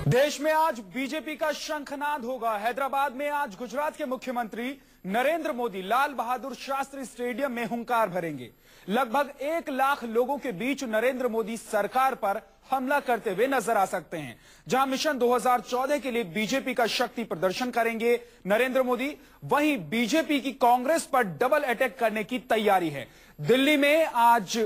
देश में आज बीजेपी का शंखनाद होगा। हैदराबाद में आज गुजरात के मुख्यमंत्री नरेंद्र मोदी लाल बहादुर शास्त्री स्टेडियम में हुंकार भरेंगे। लगभग 1 लाख लोगों के बीच नरेंद्र मोदी सरकार पर हमला करते हुए नजर आ सकते हैं। जहां मिशन 2014 के लिए बीजेपी का शक्ति प्रदर्शन करेंगे नरेंद्र मोदी, वहीं बीजेपी की कांग्रेस पर डबल अटैक करने की तैयारी है। दिल्ली में आज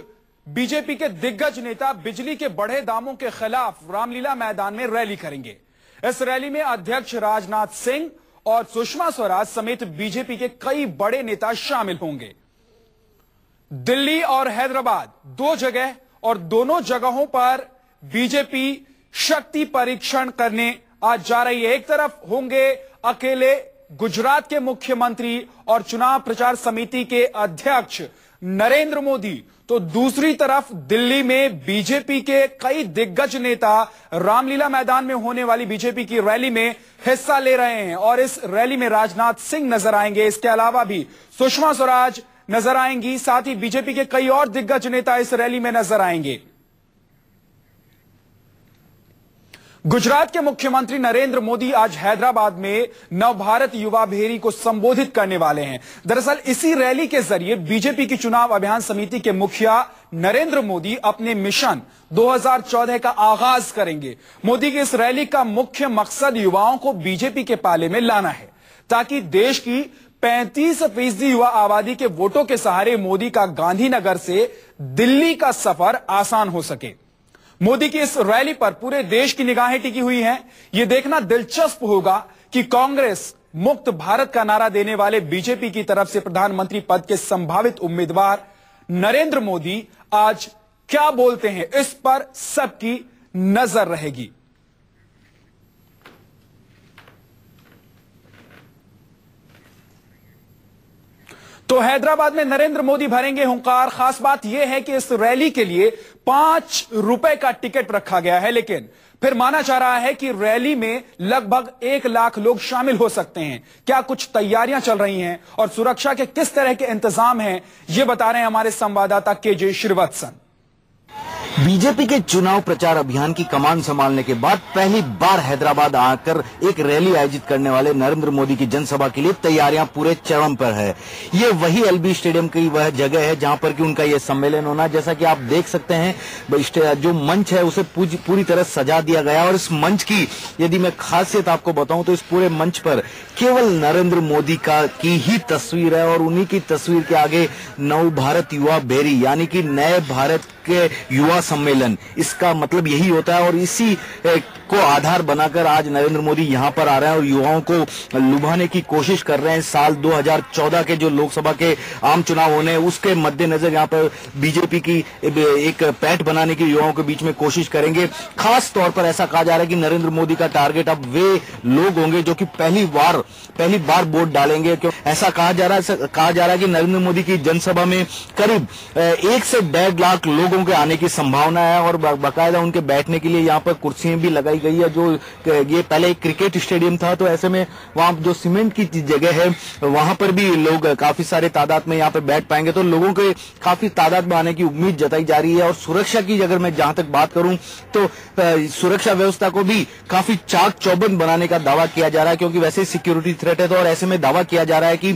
बीजेपी के दिग्गज नेता बिजली के बढ़े दामों के खिलाफ रामलीला मैदान में रैली करेंगे। इस रैली में अध्यक्ष राजनाथ सिंह और सुषमा स्वराज समेत बीजेपी के कई बड़े नेता शामिल होंगे। दिल्ली और हैदराबाद 2 जगह और दोनों जगहों पर बीजेपी शक्ति परीक्षण करने आज जा रही है। एक तरफ होंगे अकेले गुजरात के मुख्यमंत्री और चुनाव प्रचार समिति के अध्यक्ष नरेंद्र मोदी, तो दूसरी तरफ दिल्ली में बीजेपी के कई दिग्गज नेता रामलीला मैदान में होने वाली बीजेपी की रैली में हिस्सा ले रहे हैं और इस रैली में राजनाथ सिंह नजर आएंगे। इसके अलावा भी सुषमा स्वराज नजर आएंगी, साथ ही बीजेपी के कई और दिग्गज नेता इस रैली में नजर आएंगे। गुजरात के मुख्यमंत्री नरेंद्र मोदी आज हैदराबाद में नवभारत युवा भेरी को संबोधित करने वाले हैं। दरअसल इसी रैली के जरिए बीजेपी की चुनाव अभियान समिति के मुखिया नरेंद्र मोदी अपने मिशन 2014 का आगाज करेंगे। मोदी की इस रैली का मुख्य मकसद युवाओं को बीजेपी के पाले में लाना है, ताकि देश की 35% युवा आबादी के वोटों के सहारे मोदी का गांधीनगर से दिल्ली का सफर आसान हो सके। मोदी की इस रैली पर पूरे देश की निगाहें टिकी हुई हैं। यह देखना दिलचस्प होगा कि कांग्रेस मुक्त भारत का नारा देने वाले बीजेपी की तरफ से प्रधानमंत्री पद के संभावित उम्मीदवार नरेंद्र मोदी आज क्या बोलते हैं, इस पर सबकी नजर रहेगी। तो हैदराबाद में नरेंद्र मोदी भरेंगे हुंकार। खास बात यह है कि इस रैली के लिए 5 रुपए का टिकट रखा गया है, लेकिन फिर माना जा रहा है कि रैली में लगभग 1 लाख लोग शामिल हो सकते हैं। क्या कुछ तैयारियां चल रही हैं और सुरक्षा के किस तरह के इंतजाम हैं, यह बता रहे हैं हमारे संवाददाता केजे श्रीवत्सन। बीजेपी के चुनाव प्रचार अभियान की कमान संभालने के बाद पहली बार हैदराबाद आकर एक रैली आयोजित करने वाले नरेंद्र मोदी की जनसभा के लिए तैयारियां पूरे चरम पर है। ये वही एलबी स्टेडियम की वह जगह है जहां पर कि उनका ये सम्मेलन होना। जैसा कि आप देख सकते हैं, जो मंच है उसे पूरी तरह सजा दिया गया और इस मंच की यदि मैं खासियत आपको बताऊं तो इस पूरे मंच पर केवल नरेंद्र मोदी की ही तस्वीर है और उन्हीं की तस्वीर के आगे नव भारत युवा भेरी यानी कि नए भारत के युवा सम्मेलन, इसका मतलब यही होता है और इसी को आधार बनाकर आज नरेंद्र मोदी यहां पर आ रहे हैं और युवाओं को लुभाने की कोशिश कर रहे हैं। साल 2014 के जो लोकसभा के आम चुनाव होने उसके मद्देनजर यहां पर बीजेपी की एक पैठ बनाने की युवाओं के बीच में कोशिश करेंगे। खास तौर पर ऐसा कहा जा रहा है कि नरेंद्र मोदी का टारगेट अब वे लोग होंगे जो कि पहली बार वोट डालेंगे। क्यों ऐसा कहा जा रहा है कि नरेंद्र मोदी की जनसभा में करीब 1 से 1.5 लाख लोगों के आने की संभावना है और बाकायदा उनके बैठने के लिए यहाँ पर कुर्सियां भी लगाई गई है। जो ये पहले एक क्रिकेट स्टेडियम था, तो ऐसे में वहां जो सीमेंट की जगह है वहां पर भी लोग काफी सारे तादाद में यहाँ पर बैठ पाएंगे। तो लोगों के काफी तादाद में आने की उम्मीद जताई जा रही है। और सुरक्षा की अगर मैं जहां तक बात करूं तो सुरक्षा व्यवस्था को भी काफी चाक चौबंद बनाने का दावा किया जा रहा है, क्योंकि वैसे सिक्योरिटी थ्रेट है। तो और ऐसे में दावा किया जा रहा है कि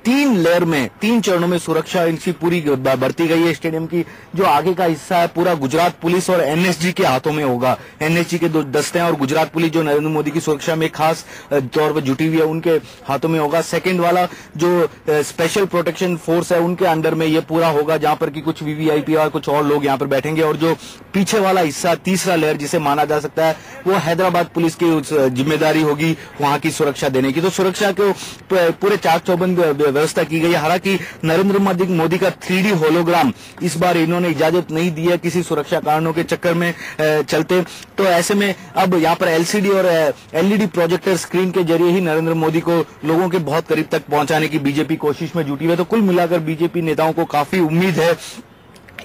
3 चरणों में सुरक्षा इनकी पूरी बढ़ती गई है। स्टेडियम की जो आगे का हिस्सा है पूरा गुजरात पुलिस और एनएसजी के हाथों में होगा। एनएसजी के 2 दस्ते हैं और गुजरात पुलिस जो नरेंद्र मोदी की सुरक्षा में खास तौर पर जुटी हुई है उनके हाथों में होगा। सेकंड वाला जो स्पेशल प्रोटेक्शन फोर्स है उनके अंडर में ये पूरा होगा, जहां पर कि कुछ वीवीआईपी और कुछ और लोग यहां पर बैठेंगे। और जो पीछे वाला हिस्सा तीसरा लेयर जिसे माना जा सकता है वो हैदराबाद पुलिस की जिम्मेदारी होगी वहां की सुरक्षा देने की। तो सुरक्षा को पूरे चाक चौबंद व्यवस्था की गई है। हालांकि नरेंद्र मोदी का 3D होलोग्राम इस बार इन्होंने इजाजत नहीं दी है किसी सुरक्षा कारणों के चक्कर में चलते। तो ऐसे में अब यहाँ पर एलसीडी और एलईडी प्रोजेक्टर स्क्रीन के जरिए ही नरेंद्र मोदी को लोगों के बहुत करीब तक पहुंचाने की बीजेपी कोशिश में जुटी है। तो कुल मिलाकर बीजेपी नेताओं को काफी उम्मीद है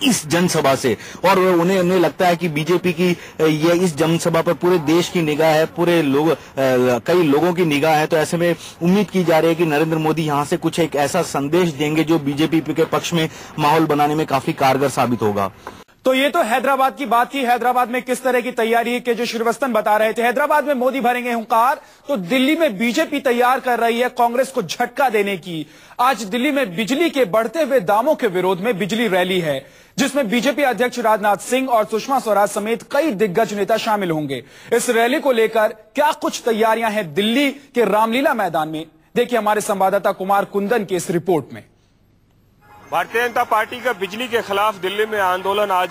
इस जनसभा से और उन्हें लगता है कि बीजेपी की ये इस जनसभा पर पूरे देश की निगाह है, पूरे लोग कई लोगों की निगाह है। तो ऐसे में उम्मीद की जा रही है कि नरेंद्र मोदी यहां से कुछ एक ऐसा संदेश देंगे जो बीजेपी के पक्ष में माहौल बनाने में काफी कारगर साबित होगा। तो ये तो हैदराबाद की बात की, हैदराबाद में किस तरह की तैयारी है, के जे श्रीवास्तव बता रहे थे। हैदराबाद में मोदी भरेंगे हुंकार, तो दिल्ली में बीजेपी तैयार कर रही है कांग्रेस को झटका देने की। आज दिल्ली में बिजली के बढ़ते हुए दामों के विरोध में बिजली रैली है, जिसमें बीजेपी अध्यक्ष राजनाथ सिंह और सुषमा स्वराज समेत कई दिग्गज नेता शामिल होंगे। इस रैली को लेकर क्या कुछ तैयारियां हैं दिल्ली के रामलीला मैदान में, देखिए हमारे संवाददाता कुमार कुंदन की इस रिपोर्ट में। भारतीय जनता पार्टी का बिजली के खिलाफ दिल्ली में आंदोलन आज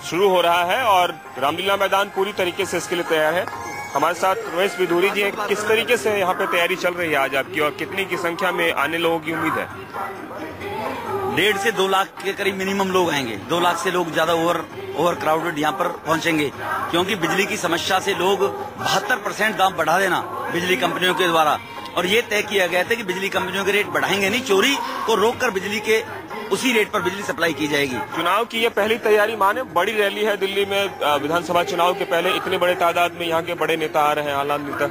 शुरू हो रहा है और रामलीला मैदान पूरी तरीके से इसके लिए तैयार है। हमारे साथ रमेश विधूरी जी हैं। किस तरीके से यहाँ पे तैयारी चल रही है आज आपकी, और कितनी की संख्या में आने लोगों की उम्मीद है? 1.5 से 2 लाख के करीब मिनिमम लोग आएंगे। 2 लाख से लोग ज्यादा ओवर क्राउडेड यहाँ पर पहुंचेंगे, क्योंकि बिजली की समस्या से लोग 72% दाम बढ़ा देना बिजली कंपनियों के द्वारा, और ये तय किया गया था कि बिजली कंपनियों के रेट बढ़ाएंगे नहीं, चोरी को रोककर बिजली के उसी रेट पर बिजली सप्लाई की जाएगी। चुनाव की ये पहली तैयारी माने, बड़ी रैली है दिल्ली में विधानसभा चुनाव के पहले, इतने बड़े तादाद में यहाँ के बड़े नेता आ रहे हैं, आला नेता।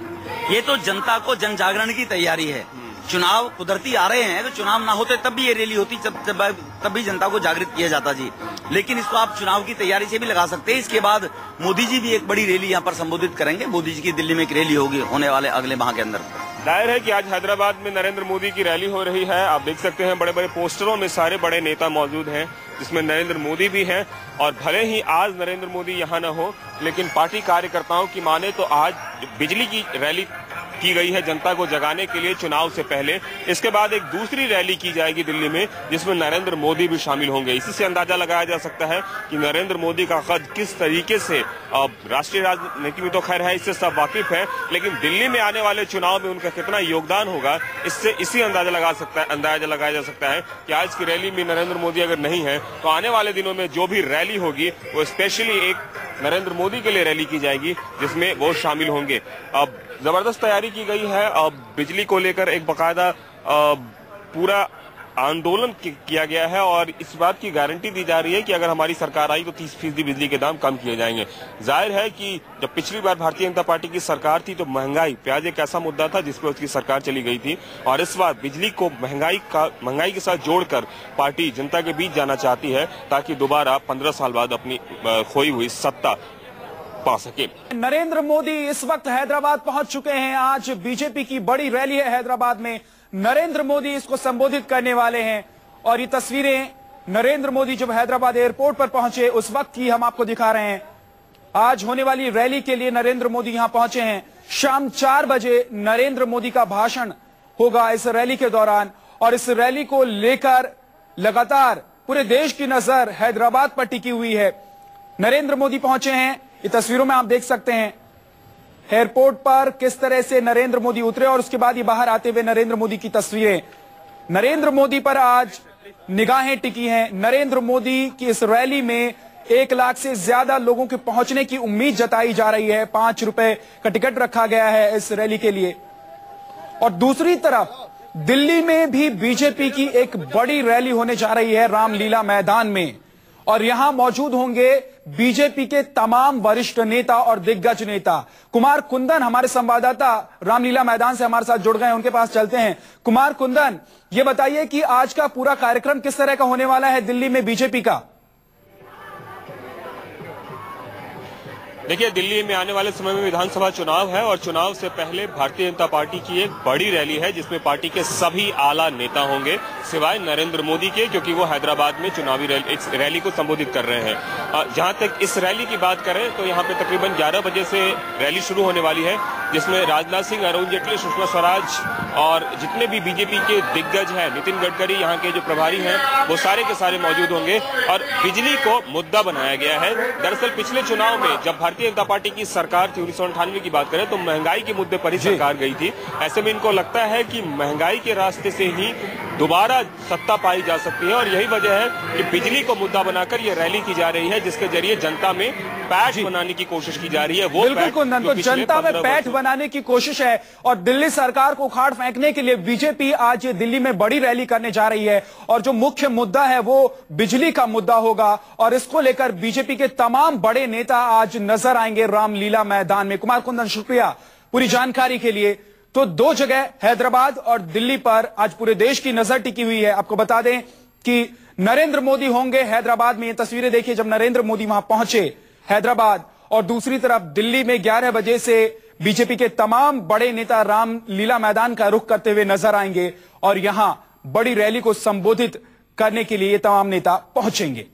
ये तो जनता को जन जागरण की तैयारी है। चुनाव कुदरती आ रहे हैं, तो चुनाव ना होते तब भी ये रैली होती, तब भी जनता को जागृत किया जाता जी। लेकिन इसको आप चुनाव की तैयारी से भी लगा सकते हैं। इसके बाद मोदी जी भी एक बड़ी रैली यहाँ पर संबोधित करेंगे। मोदी जी की दिल्ली में एक रैली होगी होने वाले अगले माह के अंदर। जाहिर है कि आज हैदराबाद में नरेंद्र मोदी की रैली हो रही है। आप देख सकते हैं बड़े बड़े पोस्टरों में सारे बड़े नेता मौजूद हैं, जिसमें नरेंद्र मोदी भी हैं। और भले ही आज नरेंद्र मोदी यहाँ न हो, लेकिन पार्टी कार्यकर्ताओं की माने तो आज बिजली की रैली की गई है जनता को जगाने के लिए चुनाव से पहले। इसके बाद एक दूसरी रैली की जाएगी दिल्ली में, जिसमें नरेंद्र मोदी भी शामिल होंगे। इसी से अंदाजा लगाया जा सकता है कि नरेंद्र मोदी का कद किस तरीके से, राष्ट्रीय राजनीति में तो खैर है, इससे सब वाकिफ है, लेकिन दिल्ली में आने वाले चुनाव में उनका कितना योगदान होगा, इसी अंदाजा लगाया जा सकता है कि आज की रैली में नरेंद्र मोदी अगर नहीं है, तो आने वाले दिनों में जो भी रैली होगी वो स्पेशली एक नरेंद्र मोदी के लिए रैली की जाएगी, जिसमें वो शामिल होंगे। अब जबरदस्त तैयारी की गई है। अब बिजली को लेकर एक बकायदा पूरा आंदोलन किया गया है, और इस बात की गारंटी दी जा रही है कि अगर हमारी सरकार आई तो 30% बिजली के दाम कम किए जाएंगे। जाहिर है कि जब पिछली बार भारतीय जनता पार्टी की सरकार थी तो महंगाई, प्याज एक ऐसा मुद्दा था जिस पर उसकी सरकार चली गई थी, और इस बार बिजली को महंगाई के साथ जोड़कर पार्टी जनता के बीच जाना चाहती है, ताकि दोबारा 15 साल बाद अपनी खोई हुई सत्ता पा सके। नरेंद्र मोदी इस वक्त हैदराबाद पहुंच चुके हैं। आज बीजेपी की बड़ी रैली है हैदराबाद में, नरेंद्र मोदी इसको संबोधित करने वाले हैं। और ये तस्वीरें नरेंद्र मोदी जब हैदराबाद एयरपोर्ट पर पहुंचे उस वक्त की हम आपको दिखा रहे हैं। आज होने वाली रैली के लिए नरेंद्र मोदी यहां पहुंचे हैं। शाम 4 बजे नरेंद्र मोदी का भाषण होगा इस रैली के दौरान, और इस रैली को लेकर लगातार पूरे देश की नजर हैदराबाद पर टिकी हुई है। नरेंद्र मोदी पहुंचे हैं, ये तस्वीरों में आप देख सकते हैं एयरपोर्ट पर किस तरह से नरेंद्र मोदी उतरे, और उसके बाद ये बाहर आते हुए नरेंद्र मोदी की तस्वीरें। नरेंद्र मोदी पर आज निगाहें टिकी हैं। नरेंद्र मोदी की इस रैली में 1 लाख से ज्यादा लोगों के पहुंचने की उम्मीद जताई जा रही है। 5 रुपए का टिकट रखा गया है इस रैली के लिए। और दूसरी तरफ दिल्ली में भी बीजेपी की एक बड़ी रैली होने जा रही है रामलीला मैदान में, और यहां मौजूद होंगे बीजेपी के तमाम वरिष्ठ नेता और दिग्गज नेता। कुमार कुंदन हमारे संवाददाता रामलीला मैदान से हमारे साथ जुड़ गए हैं, उनके पास चलते हैं। कुमार कुंदन, ये बताइए कि आज का पूरा कार्यक्रम किस तरह का होने वाला है दिल्ली में बीजेपी का? देखिए, दिल्ली में आने वाले समय में विधानसभा चुनाव है, और चुनाव से पहले भारतीय जनता पार्टी की एक बड़ी रैली है, जिसमें पार्टी के सभी आला नेता होंगे सिवाय नरेंद्र मोदी के, क्योंकि वो हैदराबाद में चुनावी रैली को संबोधित कर रहे हैं। जहां तक इस रैली की बात करें तो यहां पे तकरीबन 11 बजे से रैली शुरू होने वाली है, जिसमें राजनाथ सिंह, अरुण जेटली, सुषमा स्वराज और जितने भी बीजेपी के दिग्गज हैं, नितिन गडकरी, यहाँ के जो प्रभारी हैं, वो सारे के सारे मौजूद होंगे। और बिजली को मुद्दा बनाया गया है। दरअसल पिछले चुनाव में जब भारतीय जनता पार्टी की सरकार थी 1998 की बात करें तो महंगाई के मुद्दे पर ही सरकार गई थी। ऐसे में इनको लगता है कि महंगाई के रास्ते से ही दोबारा सत्ता पाई जा सकती है, और यही वजह है कि बिजली को मुद्दा बनाकर ये रैली की जा रही है, जिसके जरिए जनता में पैठ बनाने की कोशिश की जा रही है। वो बिल्कुल कुंदन, तो जनता में पैठ बनाने की कोशिश है, और दिल्ली सरकार को उखाड़ फेंकने के लिए बीजेपी आज दिल्ली में बड़ी रैली करने जा रही है। और जो मुख्य मुद्दा है वो बिजली का मुद्दा होगा, और इसको लेकर बीजेपी के तमाम बड़े नेता आज नजर आएंगे रामलीला मैदान में। कुमार कुंदन, शुक्रिया पूरी जानकारी के लिए। तो 2 जगह हैदराबाद और दिल्ली पर आज पूरे देश की नजर टिकी हुई है। आपको बता दें कि नरेंद्र मोदी होंगे हैदराबाद में। ये तस्वीरें देखिए जब नरेंद्र मोदी वहां पहुंचे हैदराबाद, और दूसरी तरफ दिल्ली में 11 बजे से बीजेपी के तमाम बड़े नेता रामलीला मैदान का रुख करते हुए नजर आएंगे और यहां बड़ी रैली को संबोधित करने के लिए ये तमाम नेता पहुंचेंगे।